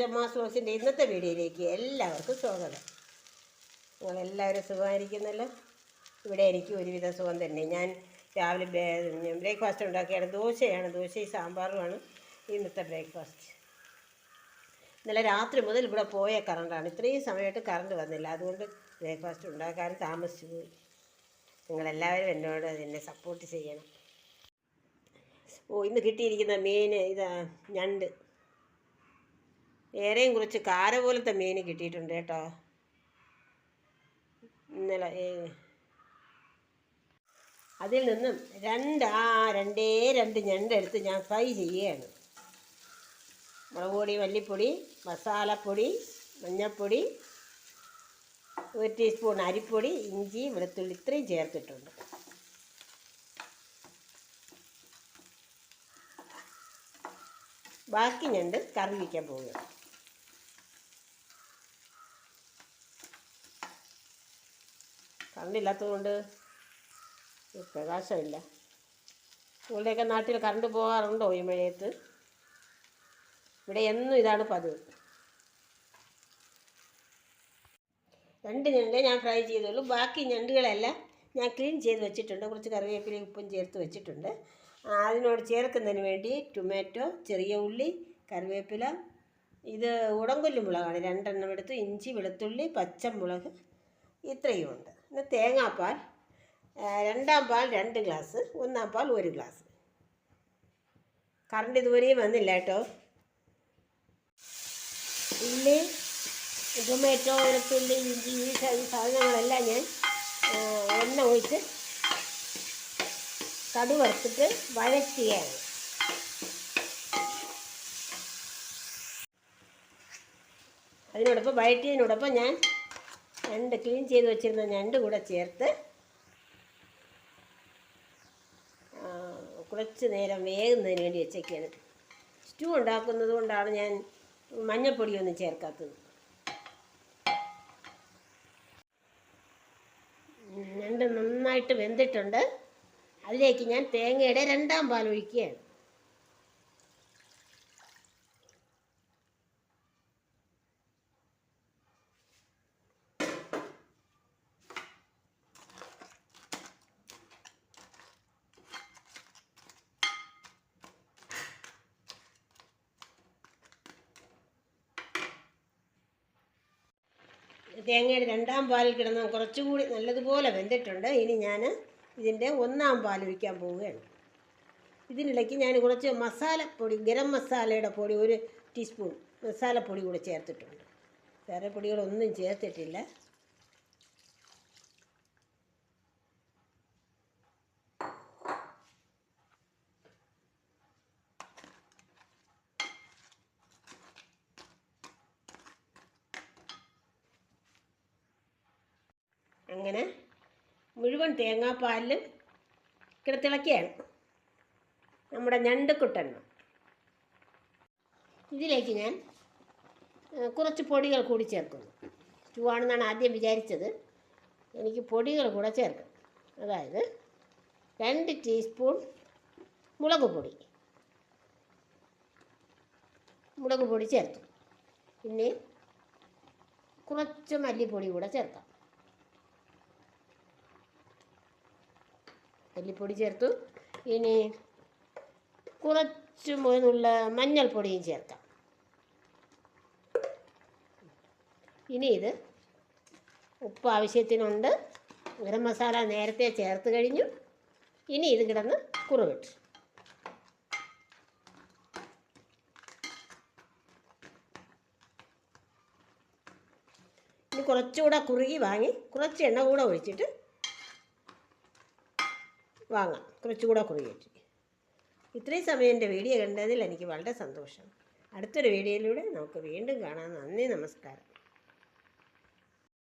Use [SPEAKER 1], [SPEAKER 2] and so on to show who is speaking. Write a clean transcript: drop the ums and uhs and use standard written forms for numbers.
[SPEAKER 1] അമ്മാസ് വ്ലോഗ്സിൻ്റെ ഇന്നത്തെ വീഡിയോയിലേക്ക് എല്ലാവർക്കും സ്വാഗതം. നിങ്ങളെല്ലാവരും സുഖമായിരിക്കുന്നല്ലോ. ഇവിടെ എനിക്ക് ഒരുവിധ സുഖം തന്നെ. ഞാൻ രാവിലെ ബ്രേക്ക്ഫാസ്റ്റ് ഉണ്ടാക്കിയാണ്. ദോശയും സാമ്പാറുമാണ് ഇന്നത്തെ ബ്രേക്ക്ഫാസ്റ്റ്. ഇന്നലെ രാത്രി മുതൽ ഇവിടെ പോയ കറണ്ടാണ്. ഇത്രയും സമയമായിട്ട് കറണ്ട് വന്നില്ല. അതുകൊണ്ട് ബ്രേക്ക്ഫാസ്റ്റ് ഉണ്ടാക്കാൻ താമസിച്ചു പോയി. നിങ്ങളെല്ലാവരും എന്നെ സപ്പോർട്ട് ചെയ്യണം. ഇന്ന് കിട്ടിയിരിക്കുന്ന മീൻ ഇതാ ഞണ്ട്. വേറെയും കുറച്ച് കാര പോലത്തെ മീൻ കിട്ടിയിട്ടുണ്ട് കേട്ടോ. ഇന്നലെ അതിൽ നിന്നും രണ്ട് ഞണ്ടെടുത്ത് ഞാൻ ഫ്രൈ ചെയ്യുകയാണ്. മുളക് പൊടി, മല്ലിപ്പൊടി, മസാലപ്പൊടി, മഞ്ഞൾപ്പൊടി, 1 ടീസ്പൂൺ അരിപ്പൊടി, ഇഞ്ചി, വെളുത്തുള്ളി ഇത്രയും ചേർത്തിട്ടുണ്ട്. ബാക്കി ഞണ്ട് കറി വയ്ക്കാൻ പോവുകയാണ്. കറണ്ടില്ലാത്തതുകൊണ്ട് പ്രകാശമില്ല. നിങ്ങളുടെയൊക്കെ നാട്ടിൽ കറണ്ട് പോകാറുണ്ടോ ഈ മഴയത്ത്? ഇവിടെ എന്നും ഇതാണ് പതിവ്. 2 ഞണ്ട് ഞാൻ ഫ്രൈ ചെയ്തോളൂ. ബാക്കി ഞണ്ടുകളെല്ലാം ഞാൻ ക്ലീൻ ചെയ്ത് വെച്ചിട്ടുണ്ട്. കുറച്ച് കറിവേപ്പിലയും ഉപ്പും ചേർത്ത് വെച്ചിട്ടുണ്ട്. അതിനോട് ചേർക്കുന്നതിന് വേണ്ടി ടൊമാറ്റോ, ചെറിയ ഉള്ളി, കറിവേപ്പില, ഇത് ഉടങ്കൊല്ലി മുളകാണ് 2 എണ്ണം എടുത്തു, ഇഞ്ചി, വെളുത്തുള്ളി, പച്ചമുളക് ഇത്രയും ഉണ്ട്. പിന്നെ തേങ്ങാപ്പാൽ, 2 പാൽ 2 ഗ്ലാസ്, 1 പാൽ 1 ഗ്ലാസ്. കറണ്ട് ഇതുവരെയും വന്നില്ല കേട്ടോ. ഉള്ളി, ടൊമാറ്റോ, വെളുത്തുള്ളി, ഇഞ്ചി ഈ സാധനങ്ങളെല്ലാം ഞാൻ എണ്ണ ഒഴിച്ച് കടുക് വറുത്തിട്ട് വഴറ്റുകയാണ്. വഴറ്റിയതിനോടൊപ്പം ഞാൻ ഞണ്ട് ക്ലീൻ ചെയ്ത് വെച്ചിരുന്ന ഞണ്ട് കൂടെ ചേർത്ത് കുറച്ച് നേരം വേകുന്നതിന് വേണ്ടി വെച്ചേക്കാണ്. സ്റ്റൂ ഉണ്ടാക്കുന്നത് കൊണ്ടാണ് ഞാൻ മഞ്ഞൾപ്പൊടിയൊന്നും ചേർക്കാത്തത്. ഞണ്ട് നന്നായിട്ട് വെന്തിട്ടുണ്ട്. അതിലേക്ക് ഞാൻ തേങ്ങയുടെ 2 പാൽ ഒഴിക്കുകയാണ്. തേങ്ങയുടെ 2 പാലിൽ കിടന്ന് കുറച്ചുകൂടി നല്ലതുപോലെ വെന്തിട്ടുണ്ട്. ഇനി ഞാൻ ഇതിൻ്റെ 1 പാൽ ഒഴിക്കാൻ പോവുകയാണ്. ഇതിനിടയ്ക്ക് ഞാൻ കുറച്ച് മസാലപ്പൊടി, ഗരം മസാലയുടെ പൊടി 1 ടീസ്പൂൺ മസാലപ്പൊടി കൂടെ ചേർത്തിട്ടുണ്ട്. വേറെ പൊടികളൊന്നും ചേർത്തിട്ടില്ല. അങ്ങനെ മുഴുവൻ തേങ്ങാപ്പാലിലും തിളക്കുകയാണ് നമ്മുടെ ഞണ്ടുക്കുട്ടെണ്ണ. ഇതിലേക്ക് ഞാൻ കുറച്ച് പൊടികൾ കൂടി ചേർക്കുന്നു. ചൂവാണെന്നാണ് ആദ്യം വിചാരിച്ചത്. എനിക്ക് പൊടികൾ കൂടെ ചേർക്കണം. അതായത് 2 ടീസ്പൂൺ മുളക് പൊടി ചേർത്തു. പിന്നെ കുറച്ച് മല്ലിപ്പൊടി കൂടെ ചേർക്കാം. മല്ലിപ്പൊടി ചേർത്തു. ഇനി കുറച്ച് മുതലുള്ള മഞ്ഞൾപ്പൊടിയും ചേർക്കാം. ഇനി ഇത് ഉപ്പ് ആവശ്യത്തിനുണ്ട്. ഗരം മസാല നേരത്തെ ചേർത്ത് കഴിഞ്ഞു. ഇനി ഇത് കിടന്ന് കുറുകട്ടെ. ഇനി കുറച്ചുകൂടെ കുറുകി വാങ്ങി കുറച്ച് എണ്ണ കൂടെ ഒഴിച്ചിട്ട് വാങ്ങാം. കുറച്ചുകൂടെ കുറുകിയിട്ട്. ഇത്രയും സമയം എൻ്റെ വീഡിയോ കണ്ടതിൽ എനിക്ക് വളരെ സന്തോഷം. അടുത്തൊരു വീഡിയോയിലൂടെ നമുക്ക് വീണ്ടും കാണാം. നന്ദി, നമസ്കാരം.